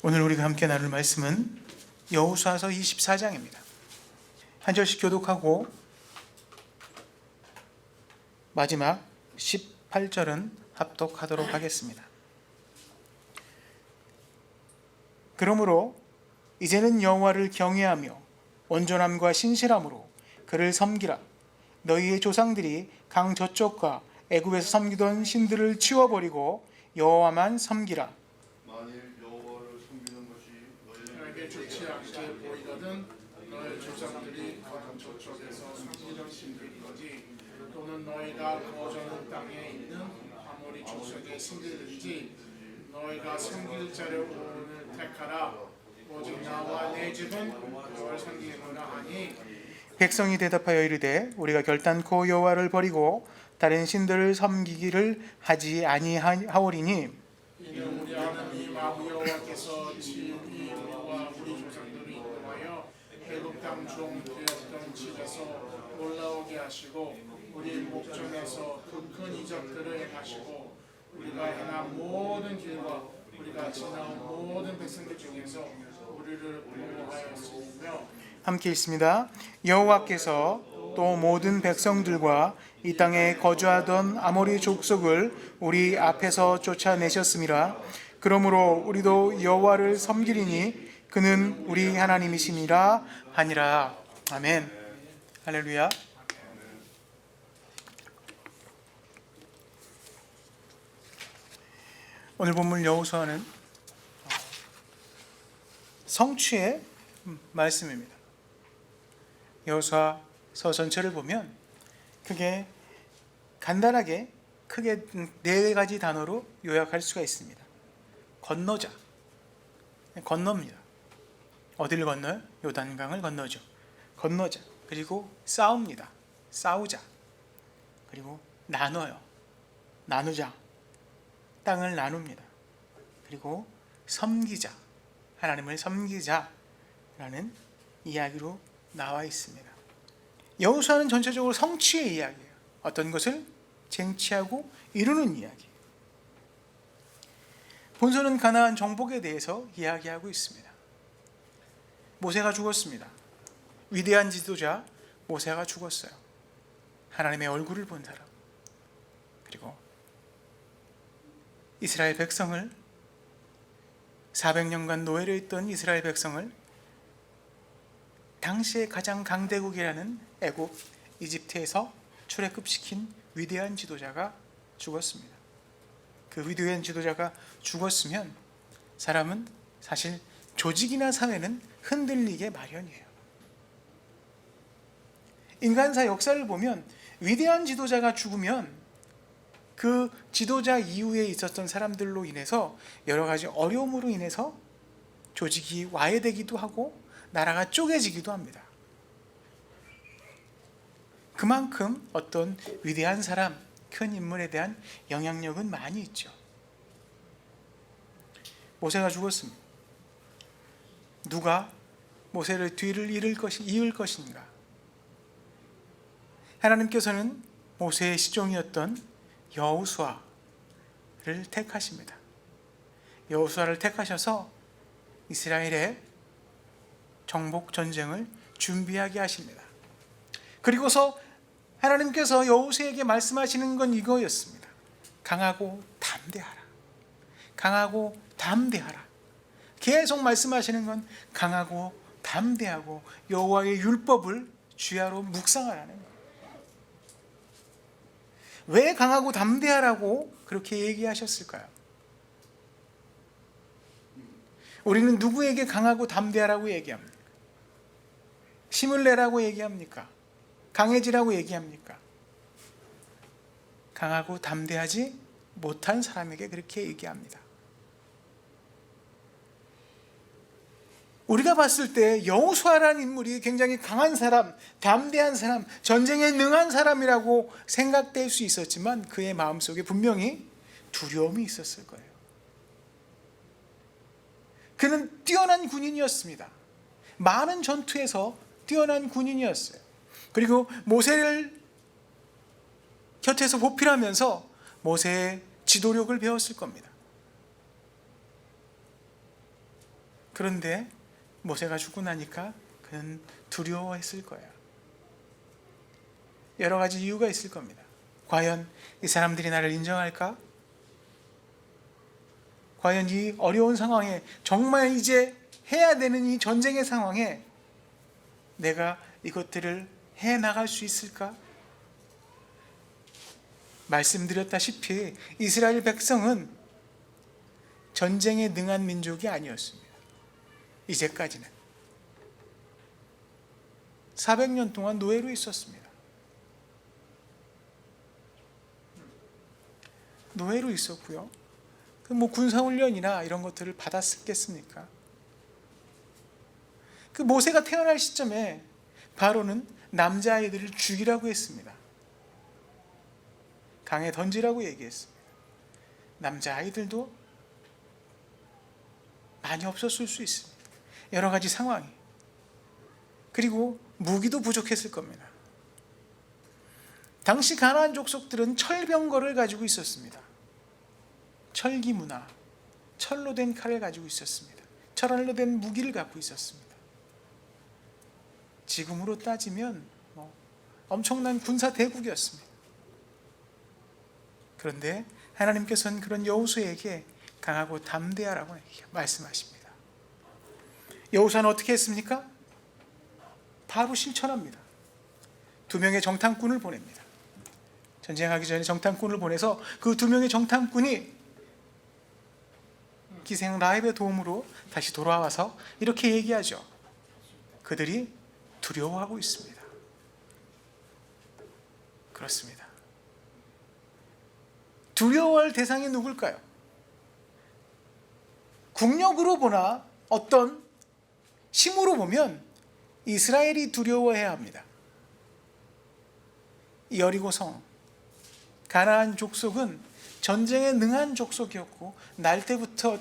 오늘 우리가 함께 나눌 말씀은 여호수아서 24장입니다. 한 절씩 교독하고 마지막 18절은 합독하도록 하겠습니다. 그러므로 이제는 여호와를 경외하며 온전함과 신실함으로 그를 섬기라. 너희의 조상들이 강 저쪽과 애굽에서 섬기던 신들을 치워버리고 여호와만 섬기라. 만일 여호와를 섬기는 것이 너에게 좋지 않게 보이거든 너희 조상들이 강 저쪽에서 섬기던 신들이든지 또는 너희가 거저는 땅에 있는 아모리 족속의 신들든지 너희가 섬길 자를 오늘 택하라. 오직 나와 내 집은 여호와를 섬기노라 하니 백성이 대답하여 이르되 우리가 결단코 여호와를 버리고 다른 신들을 섬기기를 하지 아니하오리니 이는 우리 하나님 아부 여호와께서 친히 우리와 우리 조상들을 인도하여 애굽 땅 종 되었던 집에서 올라오게 하시고 우리 목전에서 그 큰 이적들을 행하시고 우리가 행한 모든 길과 우리가 지나온 모든 백성들 중에서 우리를 보호하였으며 함께 읽습니다. 여호와께서 또 모든 백성들과 이 땅에 거주하던 아모리 족속을 우리 앞에서 쫓아내셨음이라. 그러므로 우리도 여호와를 섬기리니 그는 우리 하나님이심이라 하니라. 아멘. 할렐루야. 오늘 본문 여호수아는 성취의 말씀입니다. 여호수아서 전체를 보면 간단하게 크게 네 가지 단어로 요약할 수가 있습니다. 건너자, 건넙니다. 어디를 건너요? 요단강을 건너죠. 건너자. 그리고 싸웁니다. 싸우자. 그리고 나눠요. 나누자. 땅을 나눕니다. 그리고 섬기자. 하나님을 섬기자라는 이야기로 나와 있습니다. 여호수아는 전체적으로 성취의 이야기예요. 어떤 것을 쟁취하고 이루는 이야기. 본서는 가나안 정복에 대해서 이야기하고 있습니다. 모세가 죽었습니다. 위대한 지도자 모세가 죽었어요. 하나님의 얼굴을 본 사람. 그리고 이스라엘 백성을 400년간 노예로 있던 이스라엘 백성을 당시에 가장 강대국이라는 애굽, 이집트에서 출애굽시킨 위대한 지도자가 죽었습니다. 그 위대한 지도자가 죽었으면 사람은 사실 조직이나 사회는 흔들리게 마련이에요. 인간사 역사를 보면 위대한 지도자가 죽으면 그 지도자 이후에 있었던 사람들로 인해서 여러 가지 어려움으로 인해서 조직이 와해되기도 하고 나라가 쪼개지기도 합니다. 그만큼 어떤 위대한 사람, 큰 인물에 대한 영향력은 많이 있죠. 모세가 죽었습니다. 누가 모세를 뒤를 이을 것인가? 하나님께서는 모세의 시종이었던 여호수아를 택하십니다. 여호수아를 택하셔서 이스라엘의 정복 전쟁을 준비하게 하십니다. 그리고서 하나님께서 여호수아에게 말씀하시는 건 이거였습니다. 강하고 담대하라. 강하고 담대하라. 계속 말씀하시는 건 강하고 담대하고 여호와의 율법을 주야로 묵상하라는 거예요. 왜 강하고 담대하라고 그렇게 얘기하셨을까요? 우리는 누구에게 강하고 담대하라고 얘기합니까? 힘을 내라고 얘기합니까? 강해지라고 얘기합니까? 강하고 담대하지 못한 사람에게 그렇게 얘기합니다. 우리가 봤을 때 여호수아라는 인물이 굉장히 강한 사람, 담대한 사람, 전쟁에 능한 사람이라고 생각될 수 있었지만 그의 마음속에 분명히 두려움이 있었을 거예요. 그는 뛰어난 군인이었습니다. 많은 전투에서 뛰어난 군인이었어요. 그리고 모세를 곁에서 보필하면서 모세의 지도력을 배웠을 겁니다. 그런데 모세가 죽고 나니까 그는 두려워했을 거예요. 여러 가지 이유가 있을 겁니다. 과연 이 사람들이 나를 인정할까? 과연 이 어려운 상황에, 정말 이제 해야 되는 이 전쟁의 상황에 내가 이것들을 해 나갈 수 있을까? 말씀드렸다시피 이스라엘 백성은 전쟁에 능한 민족이 아니었습니다. 이제까지는 400년 동안 노예로 있었습니다. 노예로 있었고요. 뭐 군사훈련이나 이런 것들을 받았겠습니까? 그 모세가 태어날 시점에 바로는 남자아이들을 죽이라고 했습니다. 강에 던지라고 얘기했습니다. 남자아이들도 많이 없었을 수 있습니다. 여러 가지 상황이. 그리고 무기도 부족했을 겁니다. 당시 가나안 족속들은 철병거를 가지고 있었습니다. 철기 문화, 철로 된 칼을 가지고 있었습니다. 철로 된 무기를 갖고 있었습니다. 지금으로 따지면 엄청난 군사 대국이었습니다. 그런데 하나님께서는 그런 여호수아에게 강하고 담대하라고 말씀하십니다. 여호수아는 어떻게 했습니까? 바로 실천합니다. 2명의 정탐꾼을 보냅니다. 전쟁하기 전에 정탐꾼을 보내서 그 2명의 정탐꾼이 기생 라합의 도움으로 다시 돌아와서 이렇게 얘기하죠. 그들이 두려워하고 있습니다. 그렇습니다. 두려워할 대상이 누굴까요? 국력으로 보나 어떤 힘으로 보면 이스라엘이 두려워해야 합니다. 여리고성, 가나안 족속은 전쟁에 능한 족속이었고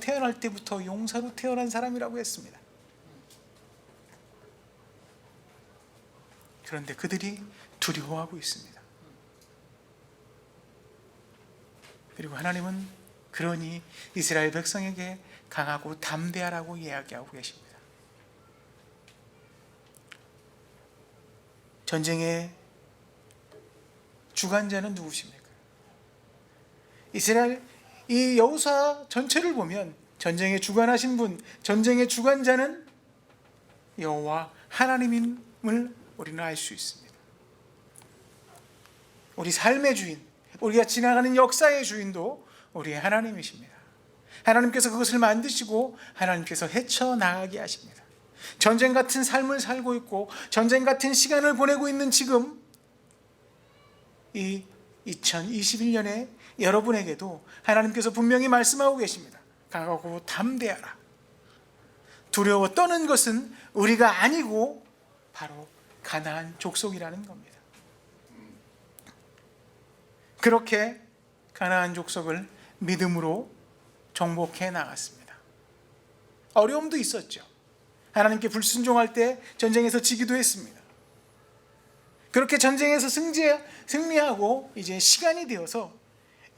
태어날 때부터 용사로 태어난 사람이라고 했습니다. 그런데 그들이 두려워하고 있습니다. 그리고 하나님은 그러니 이스라엘 백성에게 강하고 담대하라고 이야기하고 계십니다. 전쟁의 주관자는 누구십니까? 이스라엘 이 여호수아 전체를 보면 전쟁에 주관하신 분, 전쟁의 주관자는 여호와 하나님임을 우리는 알 수 있습니다. 우리 삶의 주인, 우리가 지나가는 역사의 주인도 우리의 하나님이십니다. 하나님께서 그것을 만드시고 하나님께서 헤쳐나가게 하십니다. 전쟁 같은 삶을 살고 있고 전쟁 같은 시간을 보내고 있는 지금 이 2021년에 여러분에게도 하나님께서 분명히 말씀하고 계십니다. 강하고 담대하라. 두려워 떠는 것은 우리가 아니고 바로 가나안 족속이라는 겁니다. 그렇게 가나안 족속을 믿음으로 정복해 나갔습니다. 어려움도 있었죠. 하나님께 불순종할 때 전쟁에서 지기도 했습니다. 그렇게 전쟁에서 승리하고 이제 시간이 되어서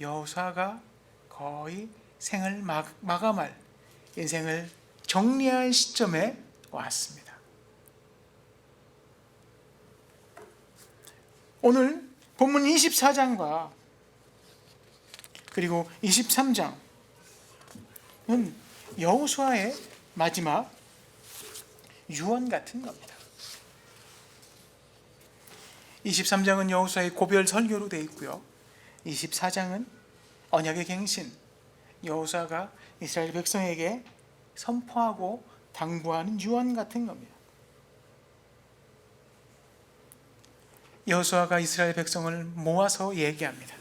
여호수아가 거의 생을 마감할, 인생을 정리할 시점에 왔습니다. 오늘 본문 24장과 그리고 23장은 여호수아의 마지막 유언 같은 겁니다. 23장은 여호수아의 고별 설교로 되어 있고요. 24장은 언약의 갱신, 여호수아가 이스라엘 백성에게 선포하고 당부하는 유언 같은 겁니다. 여호수아가 이스라엘 백성을 모아서 얘기합니다.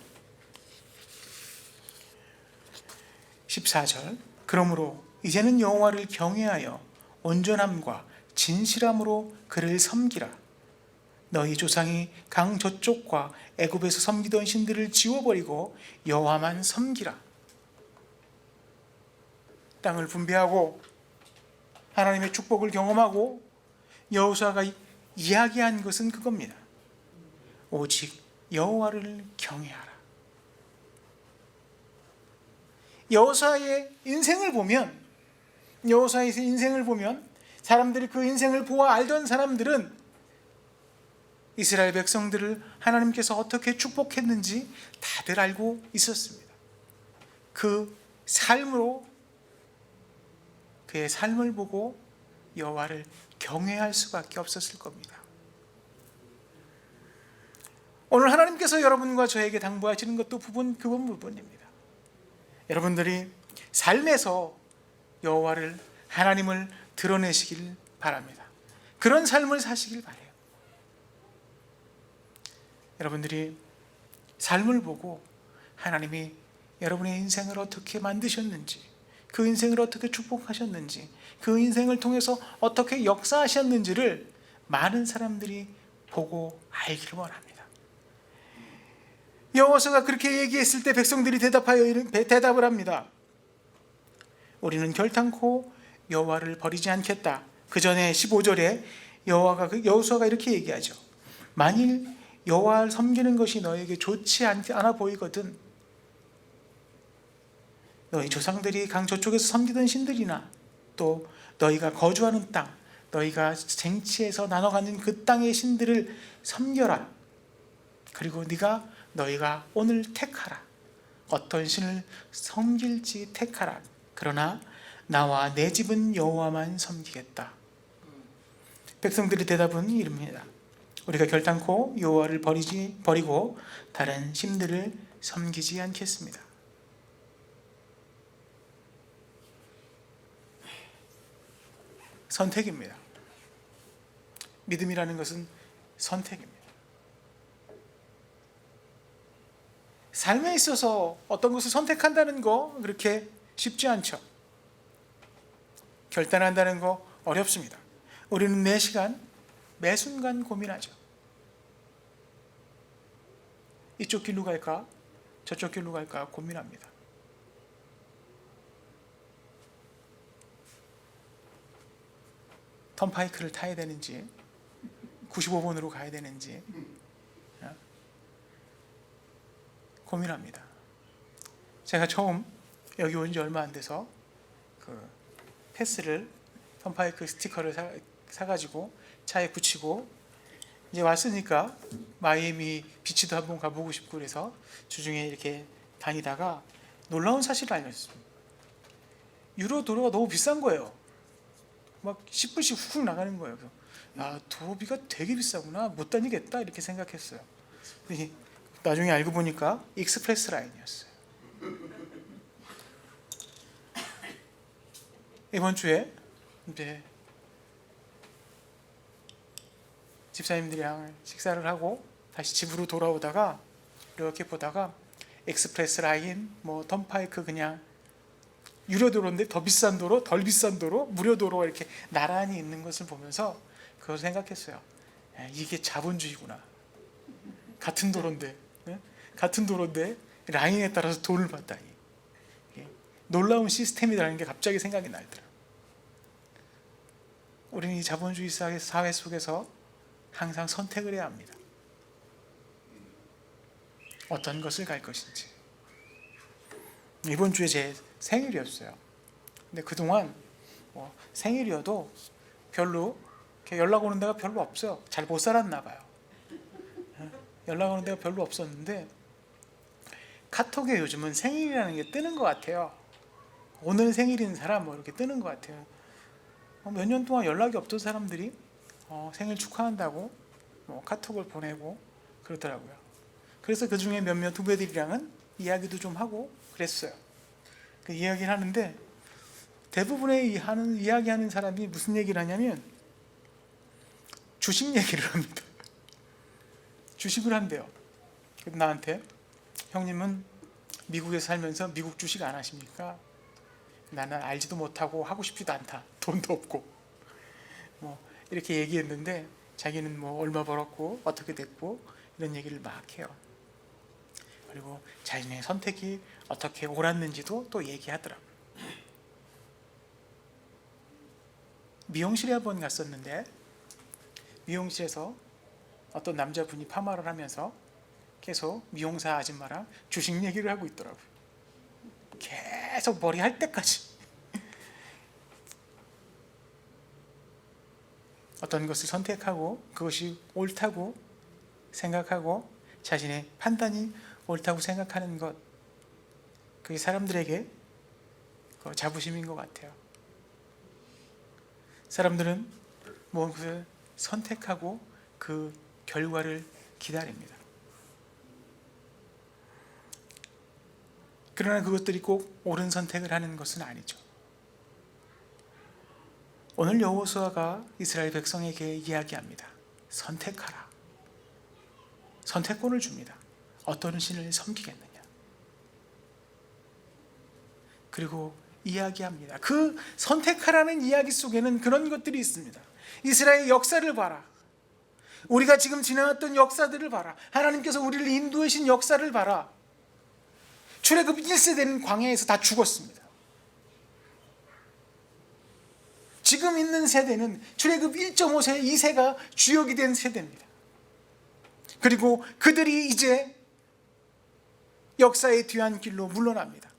14절, 그러므로 이제는 여호와를 경외하여 온전함과 진실함으로 그를 섬기라. 너희 조상이 강 저쪽과 애굽에서 섬기던 신들을 지워버리고 여호와만 섬기라. 땅을 분배하고 하나님의 축복을 경험하고 여호수아가 이야기한 것은 그겁니다. 오직 여호와를 경외하라. 여호수아의 인생을 보면 여호수아의 인생을 보면 사람들이 그 인생을 보아 알던 사람들은 이스라엘 백성들을 하나님께서 어떻게 축복했는지 다들 알고 있었습니다. 그 삶으로, 그의 삶을 보고 여호와를 경외할 수밖에 없었을 겁니다. 오늘 하나님께서 여러분과 저에게 당부하시는 것도 부분입니다. 여러분들이 삶에서 여호와를, 하나님을 드러내시길 바랍니다. 그런 삶을 사시길 바라요. 여러분들이 삶을 보고 하나님이 여러분의 인생을 어떻게 만드셨는지, 그 인생을 어떻게 축복하셨는지, 그 인생을 통해서 어떻게 역사하셨는지를 많은 사람들이 보고 알기를 원합니다. 여호수아가 그렇게 얘기했을 때 백성들이 대답을 합니다. 우리는 결단코 여호와를 버리지 않겠다. 그 전에 15절에 여호수아가 이렇게 얘기하죠. 만일 여호와를 섬기는 것이 너에게 좋지 않아 보이거든 너희 조상들이 강 저쪽에서 섬기던 신들이나 또 너희가 거주하는 땅, 너희가 쟁취해서 나눠가는 그 땅의 신들을 섬겨라. 그리고 너희가 오늘 택하라. 어떤 신을 섬길지 택하라. 그러나 나와 내 집은 여호와만 섬기겠다. 백성들의 대답은 이릅니다. 우리가 결단코 여호와를 버리고 다른 신들을 섬기지 않겠습니다. 선택입니다. 믿음이라는 것은 선택입니다. 삶에 있어서 어떤 것을 선택한다는 거 그렇게 쉽지 않죠. 결단한다는 거 어렵습니다. 우리는 매 시간, 매 순간 고민하죠. 이쪽 길로 갈까? 저쪽 길로 갈까? 고민합니다. 턴파이크를 타야 되는지 95번으로 가야 되는지 고민합니다. 제가 처음 여기 온 지 얼마 안 돼서 그 패스를, 턴파이크 스티커를 사가지고 차에 붙이고 이제 왔으니까 마이애미 비치도 한번 가보고 싶고 그래서 주중에 이렇게 다니다가 놀라운 사실을 알렸습니다. 유로 도로가 너무 비싼 거예요. 막 10불씩 훅 나가는 거예요. 그래서 야, 도로비가 되게 비싸구나, 못 다니겠다 이렇게 생각했어요. 나중에 알고 보니까 익스프레스 라인이었어요. 이번 주에 이제 집사님들이랑 식사를 하고 다시 집으로 돌아오다가 이렇게 보다가 익스프레스 라인, 뭐 턴파이크, 그냥 유료 도로인데 더 비싼 도로, 덜 비싼 도로, 무료 도로가 이렇게 나란히 있는 것을 보면서 그걸 생각했어요. 이게 자본주의구나. 같은 도로인데 라인에 따라서 돈을 받다니. 놀라운 시스템이라는 게 갑자기 생각이 나더라고요. 우리는 이 자본주의 사회 속에서 항상 선택을 해야 합니다. 어떤 것을 갈 것인지. 이번 주에 제 생일이었어요. 근데 그동안 생일이어도 별로 이렇게 연락 오는 데가 별로 없어요. 잘 못 살았나 봐요. 연락 오는 데가 별로 없었는데 카톡에 요즘은 생일이라는 게 뜨는 것 같아요. 오늘 생일인 사람 이렇게 뜨는 것 같아요. 몇 년 동안 연락이 없던 사람들이 생일 축하한다고 카톡을 보내고 그러더라고요. 그래서 그 중에 몇몇 후배들이랑은 이야기도 좀 하고 그랬어요. 그 이야기를 하는데 대부분의 이야기하는 사람이 무슨 얘기를 하냐면 주식 얘기를 합니다. 주식을 한대요. 나한테 형님은 미국에 살면서 미국 주식 안 하십니까? 나는 알지도 못하고 하고 싶지도 않다. 돈도 없고 이렇게 얘기했는데 자기는 얼마 벌었고 어떻게 됐고 이런 얘기를 막 해요. 그리고 자신의 선택이 어떻게 옳았는지도 또 얘기하더라고요. 미용실에 한번 갔었는데 미용실에서 어떤 남자분이 파마를 하면서 계속 미용사 아줌마랑 주식 얘기를 하고 있더라고요. 계속 머리 할 때까지. 어떤 것을 선택하고 그것이 옳다고 생각하고 자신의 판단이 옳다고 생각하는 것, 그게 사람들에게 그 자부심인 것 같아요. 사람들은 무엇을 선택하고 그 결과를 기다립니다. 그러나 그것들이 꼭 옳은 선택을 하는 것은 아니죠. 오늘 여호수아가 이스라엘 백성에게 이야기합니다. 선택하라. 선택권을 줍니다. 어떤 신을 섬기겠느냐. 그리고 이야기합니다. 그 선택하라는 이야기 속에는 그런 것들이 있습니다. 이스라엘의 역사를 봐라. 우리가 지금 지나왔던 역사들을 봐라. 하나님께서 우리를 인도하신 역사를 봐라. 출애굽 1세대는 광야에서 다 죽었습니다. 지금 있는 세대는 출애굽 1.5세, 2세가 주역이 된 세대입니다. 그리고 그들이 이제 역사의 뒤안길로 물러납니다.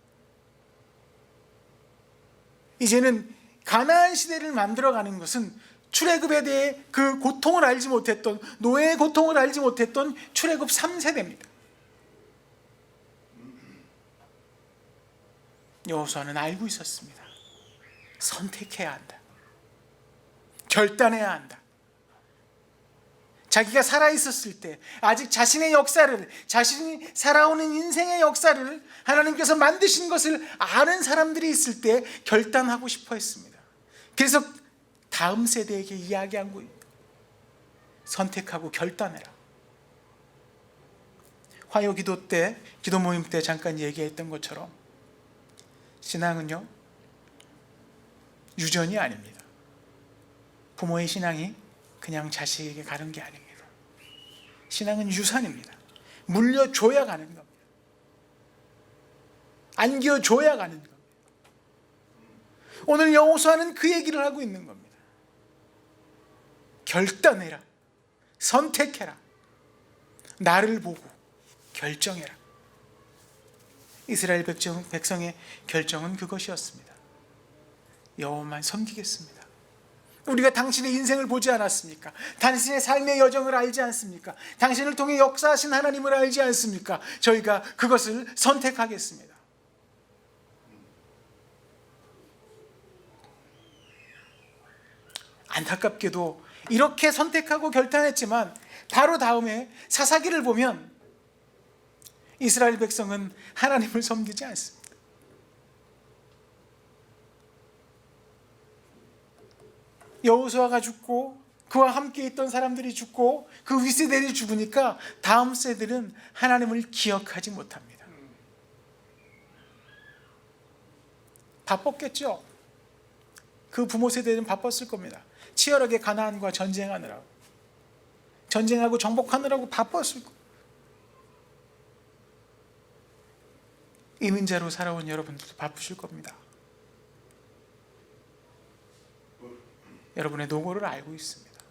이제는 가나안 시대를 만들어가는 것은 출애굽에 대해 그 고통을 알지 못했던, 노예의 고통을 알지 못했던 출애굽 3세대입니다. 여호수아는 알고 있었습니다. 선택해야 한다. 결단해야 한다. 자기가 살아있었을 때 아직 자신의 역사를, 자신이 살아오는 인생의 역사를 하나님께서 만드신 것을 아는 사람들이 있을 때 결단하고 싶어 했습니다. 그래서 다음 세대에게 이야기한 거예요. 선택하고 결단해라. 화요기도 때, 기도 모임 때 잠깐 얘기했던 것처럼 신앙은요, 유전이 아닙니다. 부모의 신앙이 그냥 자식에게 가는 게 아닙니다. 신앙은 유산입니다. 물려줘야 가는 겁니다. 안겨줘야 가는 겁니다. 오늘 여호수아는 그 얘기를 하고 있는 겁니다. 결단해라. 선택해라. 나를 보고 결정해라. 이스라엘 백성의 결정은 그것이었습니다. 여호와만 섬기겠습니다. 우리가 당신의 인생을 보지 않았습니까? 당신의 삶의 여정을 알지 않습니까? 당신을 통해 역사하신 하나님을 알지 않습니까? 저희가 그것을 선택하겠습니다. 안타깝게도 이렇게 선택하고 결단했지만 바로 다음에 사사기를 보면 이스라엘 백성은 하나님을 섬기지 않습니다. 여호수아가 죽고 그와 함께 있던 사람들이 죽고 그 윗세대들이 죽으니까 다음 세대들은 하나님을 기억하지 못합니다. 바빴겠죠. 그 부모 세대는 바빴을 겁니다. 치열하게 가나안과 전쟁하느라고, 전쟁하고 정복하느라고 바빴을 겁니다. 이민자로 살아온 여러분들도 바쁘실 겁니다. 여러분의 노고를 알고 있습니다.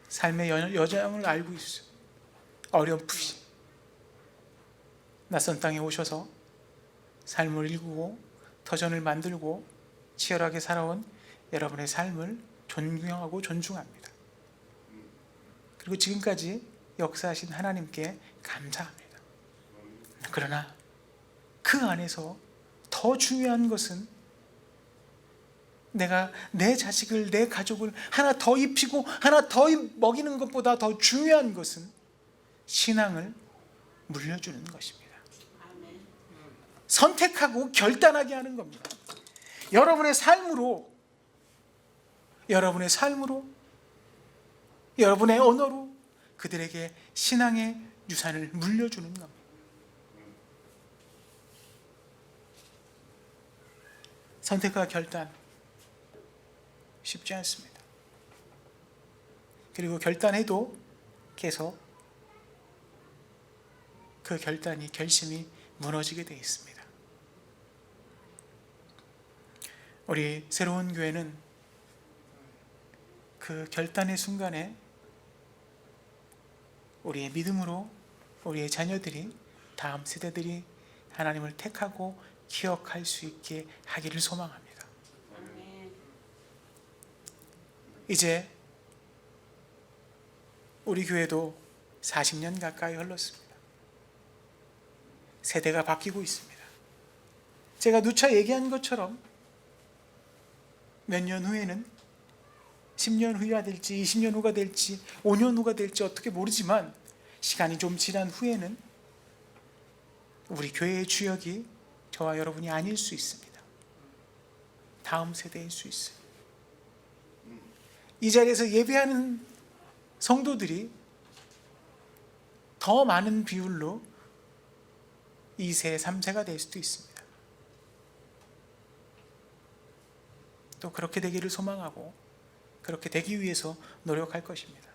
삶의 여정을 알고 있어요. 어렴풋이 낯선 땅에 오셔서 삶을 일구고 터전을 만들고 치열하게 살아온 여러분의 삶을 존경하고 존중합니다. 그리고 지금까지 역사하신 하나님께 감사합니다. 그러나 그 안에서 더 중요한 것은 내가 내 자식을, 내 가족을 하나 더 입히고 하나 더 먹이는 것보다 더 중요한 것은 신앙을 물려주는 것입니다. 선택하고 결단하게 하는 겁니다. 여러분의 삶으로, 여러분의 언어로 그들에게 신앙의 유산을 물려주는 겁니다. 선택과 결단 쉽지 않습니다. 그리고 결단해도 계속 그 결심이 무너지게 되어 있습니다. 우리 새로운 교회는 그 결단의 순간에 우리의 믿음으로 우리의 자녀들이, 다음 세대들이 하나님을 택하고 기억할 수 있게 하기를 소망합니다. 이제 우리 교회도 40년 가까이 흘렀습니다. 세대가 바뀌고 있습니다. 제가 누차 얘기한 것처럼 몇 년 후에는 10년 후가 될지 20년 후가 될지 5년 후가 될지 어떻게 모르지만 시간이 좀 지난 후에는 우리 교회의 주역이 저와 여러분이 아닐 수 있습니다. 다음 세대일 수 있어요. 이 자리에서 예배하는 성도들이 더 많은 비율로 2세, 3세가 될 수도 있습니다. 또 그렇게 되기를 소망하고 그렇게 되기 위해서 노력할 것입니다.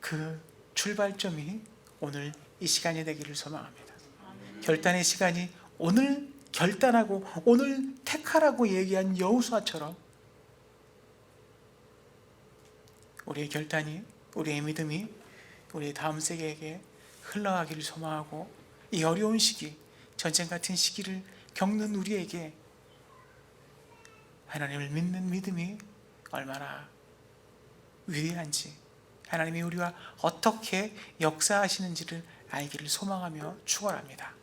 그 출발점이 오늘 이 시간이 되기를 소망합니다. 결단의 시간이 오늘 결단하고 오늘 택하라고 얘기한 여호수아처럼 우리의 결단이, 우리의 믿음이 우리 다음 세대에게 흘러가기를 소망하고 이 어려운 시기, 전쟁 같은 시기를 겪는 우리에게 하나님을 믿는 믿음이 얼마나 위대한지, 하나님이 우리와 어떻게 역사하시는지를 알기를 소망하며 축원합니다.